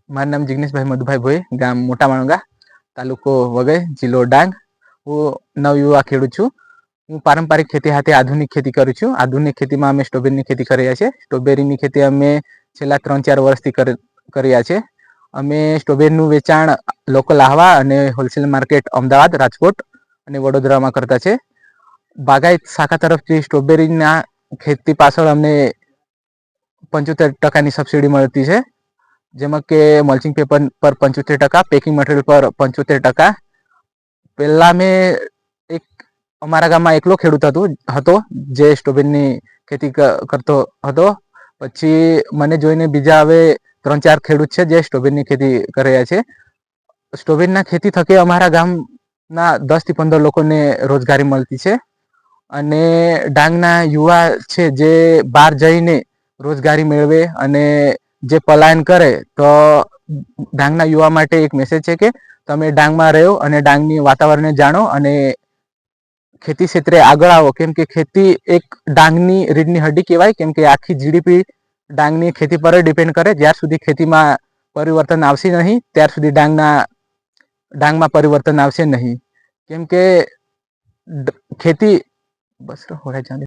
મારું નામ જિગ્નેશભાઈ મધુભાઈ ભોઈ, ગામ મોટા માણગા, તાલુકો વઘઈ, જિલ્લો ડાંગ. હું નવયુવા ખેડૂત છું. હું પારંપરિક ખેતી સાથે આધુનિક ખેતી કરું છું. આધુનિક ખેતીમાં અમે સ્ટ્રોબેરીની ખેતી કરી રહ્યા છીએ. સ્ટ્રોબેરીની ખેતી અમે છેલ્લા 3-4 વર્ષથી કર્યા છે. અમે સ્ટ્રોબેરીનું વેચાણ લોકલ આહવા અને હોલસેલ માર્કેટ અમદાવાદ, રાજકોટ અને વડોદરામાં કરતા છે. બાગાયત શાખા તરફથી સ્ટ્રોબેરીના ખેતી પાછળ અમને 75% સબસિડી મળતી છે. જેમાં કે મલ્ચિંગ પેપર પર 75%, પેકિંગ મટીરિયલ પર 75%. પહેલાં મેં અમારા ગામમાં એકલો ખેડૂત હતો જે સ્ટ્રોબેરીની ખેતી કરતો હતો. પછી મને જોઈને બીજા હવે 3-4 ખેડૂત છે જે સ્ટ્રોબેરીની ખેતી કરી રહ્યા છે. સ્ટ્રોબેરીના ખેતી થકી અમારા ગામના 10 થી 15 લોકોને રોજગારી મળતી છે. અને ડાંગના યુવા છે જે બહાર જઈને રોજગારી મેળવે અને જે પલાયન કરે, તો ડાંગના યુવા માટે એક મેસેજ છે કે તમે ડાંગમાં રહો અને ડાંગની વાતાવરણને જાણો અને ખેતી ક્ષેત્રે આગળ આવો. કેમ કે ખેતી એક ડાંગની રીઢની હડ્ડી કહેવાય. કેમ કે આખી જીડીપી ડાંગની ખેતી પર જ ડિપેન્ડ કરે. જ્યાર સુધી ખેતીમાં પરિવર્તન આવશે નહીં, ત્યાર સુધી ડાંગમાં પરિવર્તન આવશે નહીં. કેમ કે ખેતી બસ